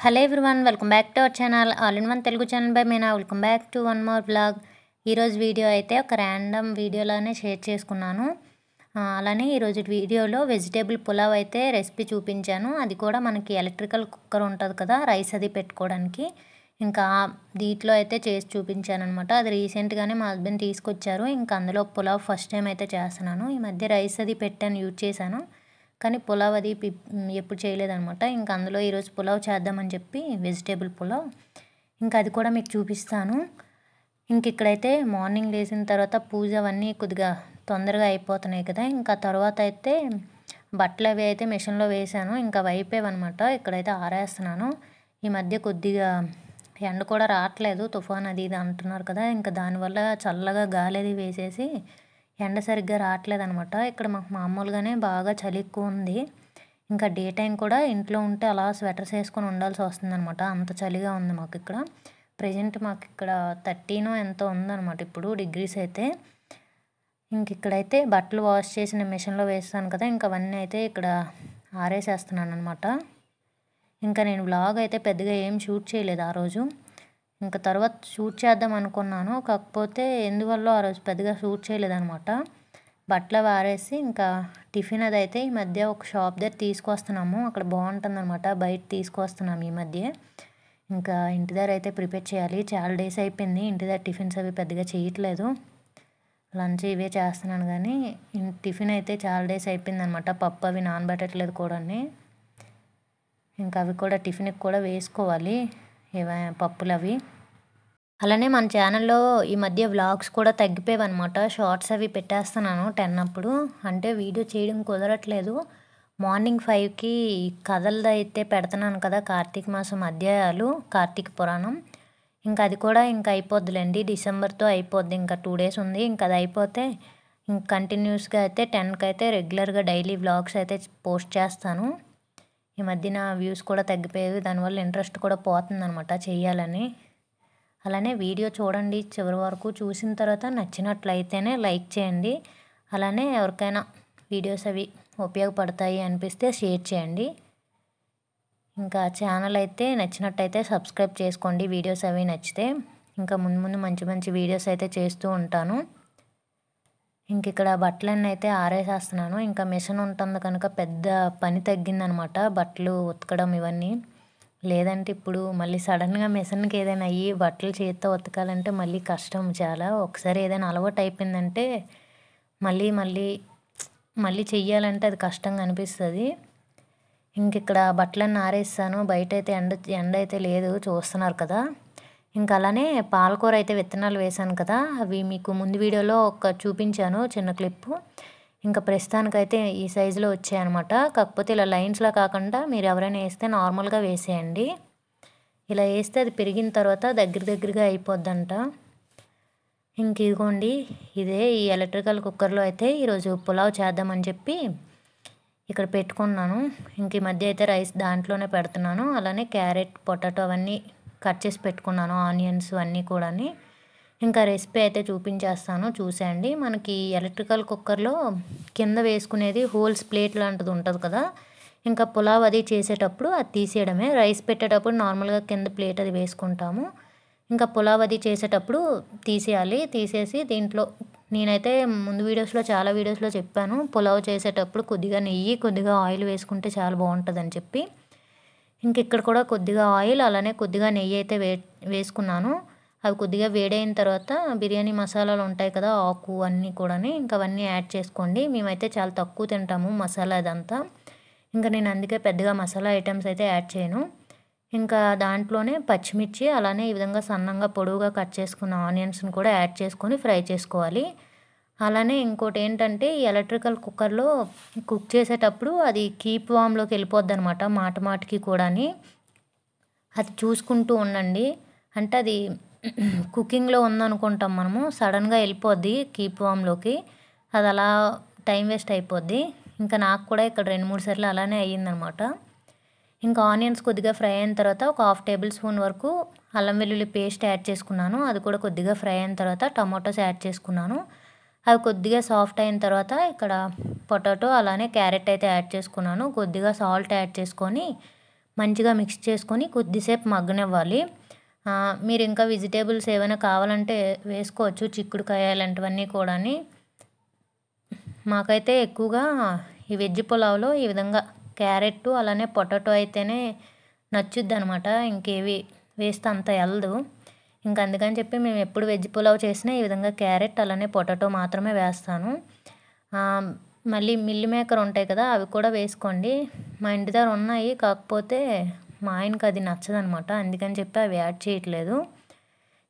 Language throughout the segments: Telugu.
Hello everyone, welcome back to our channel all in one Telugu channel by Meena. Welcome back to one more blog. ఈరోజు వీడియో అయితే ఒక ర్యాండమ్ వీడియోలోనే షేర్ చేసుకున్నాను. అలానే ఈరోజు వీడియోలో వెజిటేబుల్ పులావ్ అయితే రెసిపీ చూపించాను. అది కూడా మనకి ఎలక్ట్రికల్ కుక్కర్ ఉంటుంది కదా, రైస్ అది పెట్టుకోవడానికి. ఇంకా దీంట్లో అయితే చేసి చూపించాను అనమాట. అది రీసెంట్గానే మా హస్బెండ్ తీసుకొచ్చారు. ఇంకా అందులో పులావ్ ఫస్ట్ టైం అయితే చేస్తున్నాను. ఈ మధ్య రైస్ అది పెట్టాను, యూజ్ చేశాను, కానీ పులావ్ అది ఎప్పుడు చేయలేదనమాట. ఇంకా అందులో ఈరోజు పులావ్ చేద్దామని చెప్పి వెజిటేబుల్ పులావ్, ఇంకా అది కూడా మీకు చూపిస్తాను. ఇంక ఇక్కడైతే మార్నింగ్ లేచిన తర్వాత పూజ అవన్నీ కొద్దిగా తొందరగా అయిపోతున్నాయి కదా. ఇంకా తర్వాత అయితే బట్టలు అవి అయితే మిషన్లో వేసాను. ఇంకా అయిపోయావన్నమాట. ఇక్కడైతే ఆరేస్తున్నాను. ఈ మధ్య కొద్దిగా ఎండ కూడా రావట్లేదు, తుఫాన్ అది ఇది అంటున్నారు కదా. ఇంకా దానివల్ల చల్లగా గాలి అది వేసేసి ఎండ సరిగ్గా రావట్లేదు అనమాట. ఇక్కడ మాకు మామూలుగానే బాగా చలి ఎక్కువ ఉంది. ఇంకా డే టైం కూడా ఇంట్లో ఉంటే అలా స్వెటర్స్ వేసుకొని ఉండాల్సి వస్తుంది అనమాట. అంత చలిగా ఉంది మాకు ఇక్కడ. ప్రజెంట్ మాకు ఇక్కడ 13 ఎంతో ఉందన్నమాట ఇప్పుడు డిగ్రీస్ అయితే. ఇంక ఇక్కడైతే బట్టలు వాష్ చేసిన మిషన్లో వేస్తాను కదా, ఇంకా అవన్నీ అయితే ఇక్కడ ఆరేసేస్తున్నాను అనమాట. ఇంకా నేను వ్లాగ్ అయితే పెద్దగా ఏం షూట్ చేయలేదు ఆ రోజు. ఇంకా తర్వాత షూట్ చేద్దాం అనుకున్నాను, కాకపోతే ఎందువల్ల ఆ రోజు పెద్దగా షూట్ చేయలేదన్నమాట. బట్టలు ఆరేసి ఇంకా టిఫిన్ అది అయితే ఈ మధ్య ఒక షాప్ దగ్గర తీసుకొస్తున్నాము. అక్కడ బాగుంటుందన్నమాట, బయట తీసుకొస్తున్నాము ఈ మధ్య. ఇంకా ఇంటి దగ్గర అయితే ప్రిపేర్ చేయాలి. చాలా డేస్ అయిపోయింది ఇంటి దగ్గర టిఫిన్స్ అవి పెద్దగా చేయట్లేదు. లంచ్ ఇవే చేస్తున్నాను, కానీ టిఫిన్ అయితే చాలా డేస్ అయిపోయిందనమాట. పప్పు అవి నానబెట్టట్లేదు కూడా. ఇంకా అవి కూడా టిఫిన్కి కూడా వేసుకోవాలి పప్పులు అవి. అలానే మన ఛానల్లో ఈ మధ్య వ్లాగ్స్ కూడా తగ్గిపోయావన్నమాట. షార్ట్స్ అవి పెట్టేస్తున్నాను 10 అప్పుడు. అంటే వీడియో చేయడం కుదరట్లేదు. మార్నింగ్ 5కి కథలది అయితే పెడుతున్నాను కదా, కార్తీక మాసం అధ్యాయాలు, కార్తీక పురాణం. ఇంకా అది కూడా ఇంకా అయిపోద్దిలేండి, డిసెంబర్తో అయిపోద్ది. ఇంకా 2 డేస్ ఉంది. ఇంకా అది అయిపోతే ఇంక కంటిన్యూస్గా అయితే 10కి అయితే రెగ్యులర్గా డైలీ వ్లాగ్స్ అయితే పోస్ట్ చేస్తాను. ఈ మధ్యన వ్యూస్ కూడా తగ్గిపోయేవి, దానివల్ల ఇంట్రెస్ట్ కూడా పోతుందన్నమాట చేయాలని. అలానే వీడియో చూడండి, చివరి వరకు చూసిన తర్వాత నచ్చినట్లయితేనే లైక్ చేయండి. అలానే ఎవరికైనా వీడియోస్ అవి ఉపయోగపడతాయి అనిపిస్తే షేర్ చేయండి. ఇంకా ఛానల్ అయితే నచ్చినట్టయితే సబ్స్క్రైబ్ చేసుకోండి వీడియోస్ అవి నచ్చితే. ఇంకా ముందు ముందు మంచి మంచి వీడియోస్ అయితే చేస్తూ ఉంటాను. ఇంక ఇక్కడ బట్టలన్నీ అయితే ఆరేసేస్తున్నాను. ఇంకా మిషన్ ఉంటుంది కనుక పెద్ద పని తగ్గిందనమాట, బట్టలు ఉతకడం ఇవన్నీ. లేదంటే ఇప్పుడు మళ్ళీ సడన్గా మిషన్కి ఏదైనా అయ్యి బట్టలు చేత్తో ఉతకాలంటే మళ్ళీ కష్టం చాలా. ఒకసారి ఏదైనా అలవాటు అయిపోయిందంటే మళ్ళీ మళ్ళీ మళ్ళీ చెయ్యాలంటే అది కష్టంగా అనిపిస్తుంది. ఇంక ఇక్కడ బట్టలన్నీ ఆరేస్తాను. బయట అయితే ఎండ అయితే లేదు, చూస్తున్నారు కదా. ఇంకా అలానే పాలకూర అయితే విత్తనాలు వేసాను కదా, అవి మీకు ముందు వీడియోలో ఒక చూపించాను చిన్న క్లిప్పు. ఇంకా ప్రస్తుతానికైతే ఈ సైజులో వచ్చాయన్నమాట. కాకపోతే ఇలా లైన్స్లో కాకుండా మీరు ఎవరైనా వేస్తే నార్మల్గా వేసేయండి. ఇలా వేస్తే అది పెరిగిన తర్వాత దగ్గరగా అయిపోద్దంట. ఇంక ఇదిగోండి, ఇదే ఈ ఎలక్ట్రికల్ కుక్కర్లో అయితే ఈరోజు పులావ్ చేద్దామని చెప్పి ఇక్కడ పెట్టుకున్నాను. ఇంక ఈ మధ్య అయితే రైస్ దాంట్లోనే పెడుతున్నాను. అలానే క్యారెట్, పొటాటో అవన్నీ కట్ చేసి పెట్టుకున్నాను, ఆనియన్స్ అన్నీ కూడా. ఇంకా రెసిపీ అయితే చూపించేస్తాను, చూసేయండి. మనకి ఎలక్ట్రికల్ కుక్కర్లో కింద వేసుకునేది హోల్స్ ప్లేట్ లాంటిది ఉంటుంది కదా. ఇంకా పులావ్ అది చేసేటప్పుడు అది తీసేయడమే. రైస్ పెట్టేటప్పుడు నార్మల్గా కింద ప్లేట్ అది వేసుకుంటాము. ఇంకా పులావ్ అది చేసేటప్పుడు తీసేయాలి. తీసేసి దీంట్లో నేనైతే ముందు చాలా వీడియోస్లో చెప్పాను, పులావ్ చేసేటప్పుడు కొద్దిగా నెయ్యి, కొద్దిగా ఆయిల్ వేసుకుంటే చాలా బాగుంటుందని చెప్పి. ఇంక ఇక్కడ కూడా కొద్దిగా ఆయిల్, అలానే కొద్దిగా నెయ్యి అయితే వేసుకున్నాను. అవి కొద్దిగా వేడైన తర్వాత బిర్యానీ మసాలాలు ఉంటాయి కదా, ఆకు అన్నీ కూడా, ఇంకా అవన్నీ యాడ్ చేసుకోండి. మేమైతే చాలా తక్కువ తింటాము మసాలా అదంతా. ఇంకా నేను అందుకే పెద్దగా మసాలా ఐటమ్స్ అయితే యాడ్ చేయను. ఇంకా దాంట్లోనే పచ్చిమిర్చి, అలానే ఈ విధంగా సన్నంగా పొడవుగా కట్ చేసుకున్న ఆనియన్స్ని కూడా యాడ్ చేసుకొని ఫ్రై చేసుకోవాలి. అలానే ఇంకోటి ఏంటంటే, ఈ ఎలక్ట్రికల్ కుక్కర్లో కుక్ చేసేటప్పుడు అది కీప్ వామ్లోకి వెళ్ళిపోద్ది అనమాట, మాటికి కూడా. అది చూసుకుంటూ ఉండండి. అంటే అది కుకింగ్లో ఉందనుకుంటాం మనము, సడన్గా వెళ్ళిపోద్ది కీప్ వామ్లోకి. అది అలా టైం వేస్ట్ అయిపోద్ది. ఇంకా నాకు కూడా ఇక్కడ 2-3 సార్లు అలానే అయ్యిందనమాట. ఇంకా ఆనియన్స్ కొద్దిగా ఫ్రై అయిన తర్వాత ఒక 1/2 టేబుల్ స్పూన్ వరకు అల్లం వెల్లుల్లి పేస్ట్ యాడ్ చేసుకున్నాను. అది కూడా కొద్దిగా ఫ్రై అయిన తర్వాత టమాటోస్ యాడ్ చేసుకున్నాను. అవి కొద్దిగా సాఫ్ట్ అయిన తర్వాత ఇక్కడ పొటాటో అలానే క్యారెట్ అయితే యాడ్ చేసుకున్నాను. కొద్దిగా సాల్ట్ యాడ్ చేసుకొని మంచిగా మిక్స్ చేసుకొని కొద్దిసేపు మగ్గనివ్వాలి. మీరు ఇంకా వెజిటేబుల్స్ ఏమైనా కావాలంటే వేసుకోవచ్చు, చిక్కుడుకాయ ఇలాంటివన్నీ కూడాని. మాకైతే ఎక్కువగా ఈ వెజ్ పులావ్లో ఈ విధంగా క్యారెట్ అలానే పొటాటో అయితేనే నచ్చుద్దనమాట. ఇంకేవి వేస్తే అంత ఎల్లదు. ఇంక అందుకని చెప్పి మేము ఎప్పుడు వెజ్ పులావ్ చేసినా ఈ విధంగా క్యారెట్ అలానే పొటాటో మాత్రమే వేస్తాను. మళ్ళీ మిల్ మేకర్ ఉంటాయి కదా, అవి కూడా వేసుకోండి. మా ఇంటి దగ్గర ఉన్నాయి, కాకపోతే మా ఆయనకి అది నచ్చదనమాట. అందుకని చెప్పి అవి యాడ్ చేయట్లేదు.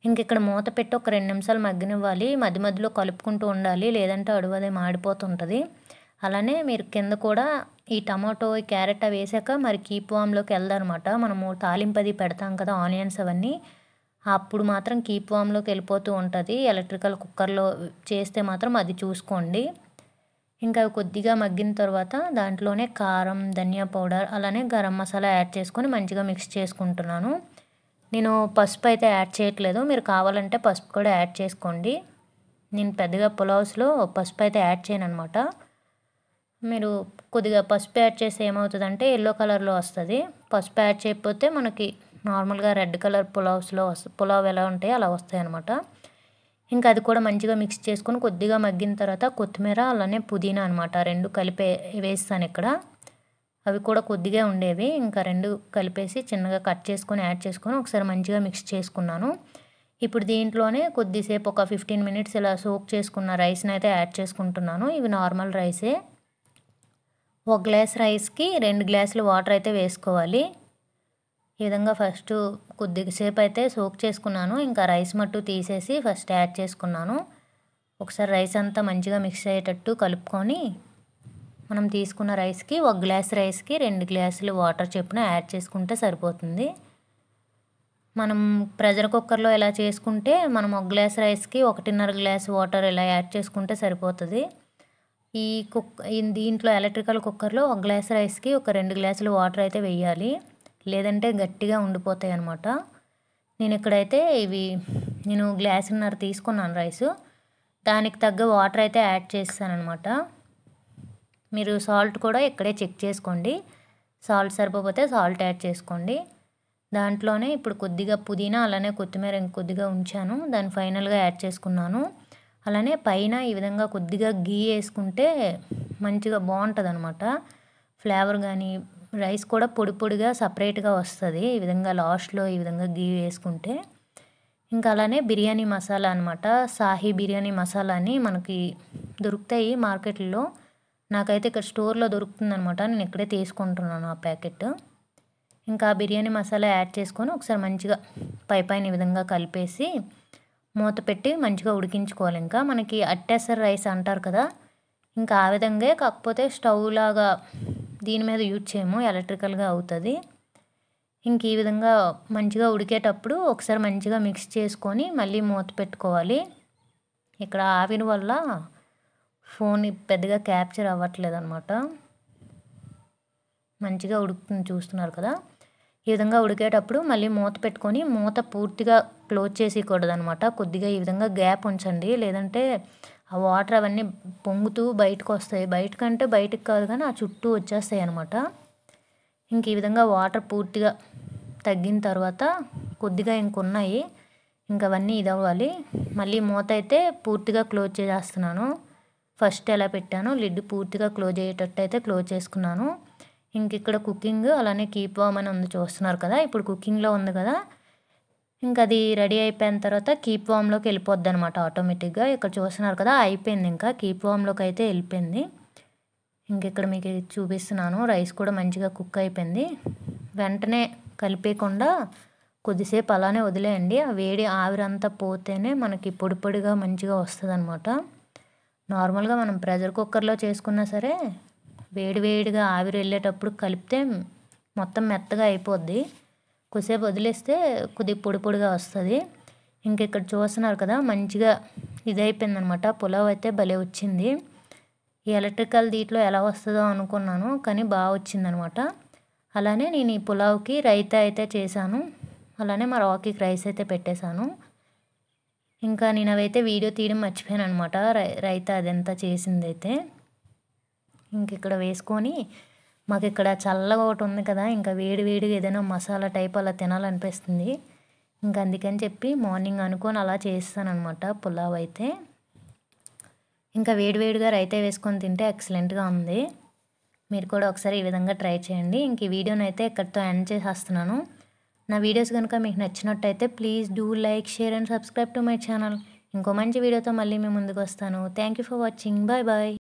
ఇంక ఇక్కడ మూత పెట్టి ఒక 2 నిమిషాలు మగ్గనివ్వాలి. మధ్య మధ్యలో కలుపుకుంటూ ఉండాలి, లేదంటే అడుగదే మాడిపోతుంటుంది. అలానే మీరు కింద కూడా ఈ టమాటో, ఈ క్యారెట్ అవి వేసాక మరి కీప్ వామ్లోకి వెళ్దామన్నమాట. మనము తాలింపది పెడతాం కదా, ఆనియన్స్ అవన్నీ, అప్పుడు మాత్రం కీప్ వామ్లోకి వెళ్ళిపోతూ ఉంటుంది. ఎలక్ట్రికల్ కుక్కర్లో చేస్తే మాత్రం అది చూసుకోండి. ఇంకా అవి కొద్దిగా మగ్గిన తర్వాత దాంట్లోనే కారం, ధనియా పౌడర్ అలానే గరం మసాలా యాడ్ చేసుకొని మంచిగా మిక్స్ చేసుకుంటున్నాను. నేను పసుపు అయితే యాడ్ చేయట్లేదు, మీరు కావాలంటే పసుపు కూడా యాడ్ చేసుకోండి. నేను పెద్దగా పులావ్స్లో పసుపు అయితే యాడ్ చేయను అనమాట. మీరు కొద్దిగా పసుపు యాడ్ చేస్తే ఏమవుతుందంటే ఎల్లో కలర్లో వస్తుంది. పసుపు యాడ్ చేయకపోతే మనకి నార్మల్గా రెడ్ కలర్ పులావ్ ఎలా ఉంటాయో అలా వస్తాయి అనమాట. ఇంకా అది కూడా మంచిగా మిక్స్ చేసుకొని కొద్దిగా మగ్గిన తర్వాత కొత్తిమీర అలానే పుదీనా అనమాట 2 కలిపి వేస్తాను ఇక్కడ. అవి కూడా కొద్దిగా ఉండేవి, ఇంకా 2 కలిపేసి చిన్నగా కట్ చేసుకొని యాడ్ చేసుకొని ఒకసారి మంచిగా మిక్స్ చేసుకున్నాను. ఇప్పుడు దీంట్లోనే కొద్దిసేపు ఒక 15 మినిట్స్ ఇలా సోక్ చేసుకున్న రైస్ని అయితే యాడ్ చేసుకుంటున్నాను. ఇవి నార్మల్ రైసే. 1 గ్లాస్ రైస్కి 2 గ్లాసులు వాటర్ అయితే వేసుకోవాలి. ఈ విధంగా ఫస్ట్ కొద్దిసేపు అయితే సోక్ చేసుకున్నాను. ఇంకా రైస్ మట్టు తీసేసి ఫస్ట్ యాడ్ చేసుకున్నాను. ఒకసారి రైస్ అంతా మంచిగా మిక్స్ అయ్యేటట్టు కలుపుకొని మనం తీసుకున్న రైస్కి 1 గ్లాస్ రైస్కి 2 గ్లాసులు వాటర్ చొప్పున యాడ్ చేసుకుంటే సరిపోతుంది. మనం ప్రెషర్ కుక్కర్లో ఇలా చేసుకుంటే మనం 1 గ్లాస్ రైస్కి 1.5 గ్లాస్ వాటర్ ఇలా యాడ్ చేసుకుంటే సరిపోతుంది. దీంట్లో ఎలక్ట్రికల్ కుక్కర్లో 1 గ్లాస్ రైస్కి ఒక 2 గ్లాసులు వాటర్ అయితే వేయాలి, లేదంటే గట్టిగా ఉండిపోతాయి అన్నమాట. నేను ఇక్కడైతే నేను గ్లాసున్నర తీసుకున్నాను రైసు, దానికి తగ్గ వాటర్ అయితే యాడ్ చేస్తాను అనమాట. మీరు సాల్ట్ కూడా ఇక్కడే చెక్ చేసుకోండి, సాల్ట్ సరిపోతే సాల్ట్ యాడ్ చేసుకోండి. దాంట్లోనే ఇప్పుడు కొద్దిగా పుదీనా అలానే కొత్తిమీర ఇంకొద్దిగా ఉంచాను, దాన్ని ఫైనల్గా యాడ్ చేసుకున్నాను. అలానే పైన ఈ విధంగా కొద్దిగా గీ వేసుకుంటే మంచిగా బాగుంటుంది అనమాట ఫ్లేవర్. కానీ రైస్ కూడా పొడి పొడిగా సపరేట్గా వస్తుంది ఈ విధంగా లాస్ట్లో ఈ విధంగా గీ వేసుకుంటే. ఇంకా అలానే బిర్యానీ మసాలా అనమాట, సాహీ బిర్యానీ మసాలా అని మనకి దొరుకుతాయి మార్కెట్లో. నాకైతే ఇక్కడ స్టోర్లో దొరుకుతుందనమాట, నేను ఇక్కడే తీసుకుంటున్నాను ఆ ప్యాకెట్. ఇంకా బిర్యానీ మసాలా యాడ్ చేసుకొని ఒకసారి మంచిగా పైన ఈ విధంగా కలిపేసి మూత పెట్టి మంచిగా ఉడికించుకోవాలి. ఇంకా మనకి అట్టేసరి రైస్ అంటారు కదా, ఇంకా ఆ విధంగా, కాకపోతే స్టవ్ లాగా దీని మీద యూజ్ చేయము, ఎలక్ట్రికల్గా అవుతుంది. ఇంక ఈ విధంగా మంచిగా ఉడికేటప్పుడు ఒకసారి మంచిగా మిక్స్ చేసుకొని మళ్ళీ మూత పెట్టుకోవాలి. ఇక్కడ ఆవిరి వల్ల ఫోన్ పెద్దగా క్యాప్చర్ అవ్వట్లేదు అనమాట. మంచిగా ఉడుకుతుంది చూస్తున్నారు కదా. ఈ విధంగా ఉడికేటప్పుడు మళ్ళీ మూత పెట్టుకొని మూత పూర్తిగా క్లోజ్ చేసేయకూడదనమాట. కొద్దిగా ఈ విధంగా గ్యాప్ ఉంచండి, లేదంటే ఆ వాటర్ అవన్నీ పొంగుతూ బయటకు వస్తాయి. బయటకు కాదు కానీ ఆ చుట్టూ వచ్చేస్తాయి అనమాట. ఇంక ఈ విధంగా వాటర్ పూర్తిగా తగ్గిన తర్వాత కొద్దిగా ఇంకున్నాయి, ఇంకా అవన్నీ ఇదవ్వాలి. మళ్ళీ మూత అయితే పూర్తిగా క్లోజ్ చేసేస్తున్నాను. ఫస్ట్ ఎలా పెట్టానో లిడ్ పూర్తిగా క్లోజ్ అయ్యేటట్టు అయితే క్లోజ్ చేసుకున్నాను. ఇంక ఇక్కడ కుకింగ్ అలానే కీప్ వామ్ అని ఉంది చూస్తున్నారు కదా, ఇప్పుడు కుకింగ్లో ఉంది కదా. ఇంకా అది రెడీ అయిపోయిన తర్వాత కీప్ వామ్లోకి వెళ్ళిపోద్ది అనమాట ఆటోమేటిక్గా. ఇక్కడ చూస్తున్నారు కదా, అయిపోయింది, ఇంకా కీప్ వామ్లోకి అయితే వెళ్ళిపోయింది. ఇంక ఇక్కడ మీకు చూపిస్తున్నాను, రైస్ కూడా మంచిగా కుక్ అయిపోయింది. వెంటనే కలిపేయకుండా కొద్దిసేపు అలానే వదిలేయండి, ఆ వేడి ఆవిరంతా పోతేనే మనకి పొడి పొడిగా మంచిగా వస్తుంది అనమాట. నార్మల్గా మనం ప్రెషర్ కుక్కర్లో చేసుకున్నా సరే వేడివేడిగా ఆవిరి వెళ్ళేటప్పుడు కలిపితే మొత్తం మెత్తగా అయిపోద్ది, కొద్దిసేపు వదిలేస్తే కొద్దిగా పొడి పొడిగా వస్తుంది. ఇంక ఇక్కడ చూస్తున్నారు కదా, మంచిగా ఇదైపోయింది అనమాట. పులావ్ అయితే భలే వచ్చింది. ఈ ఎలక్ట్రికల్ దీంట్లో ఎలా వస్తుందో అనుకున్నాను, కానీ బాగా వచ్చిందనమాట. అలానే నేను ఈ పులావ్కి రైతా అయితే చేశాను, అలానే మా రాకీకి రైస్ అయితే పెట్టేశాను. ఇంకా నేను అవైతే వీడియో తీయడం మర్చిపోయాను అనమాట, రైతా అదంతా చేసింది అయితే. ఇంక ఇక్కడ వేసుకొని మాకు ఇక్కడ చల్లగా ఒకటి ఉంది కదా, ఇంకా వేడి వేడిగా ఏదైనా మసాలా టైప్ అలా తినాలనిపిస్తుంది. ఇంకా అందుకని చెప్పి మార్నింగ్ అనుకొని అలా చేస్తానన్నమాట పులావ్ అయితే. ఇంకా వేడివేడిగా రైతా వేసుకొని తింటే ఎక్సలెంట్గా ఉంది. మీరు కూడా ఒకసారి ఈ విధంగా ట్రై చేయండి. ఇంక ఈ వీడియోని అయితే ఇక్కడితో ఎండ్ చేసేస్తున్నాను. నా వీడియోస్ కనుక మీకు నచ్చినట్టయితే please do like, share and subscribe to my channel. ఇంకో మంచి వీడియోతో మళ్ళీ మీ ముందుకు వస్తాను. Thank you for watching. Bye bye.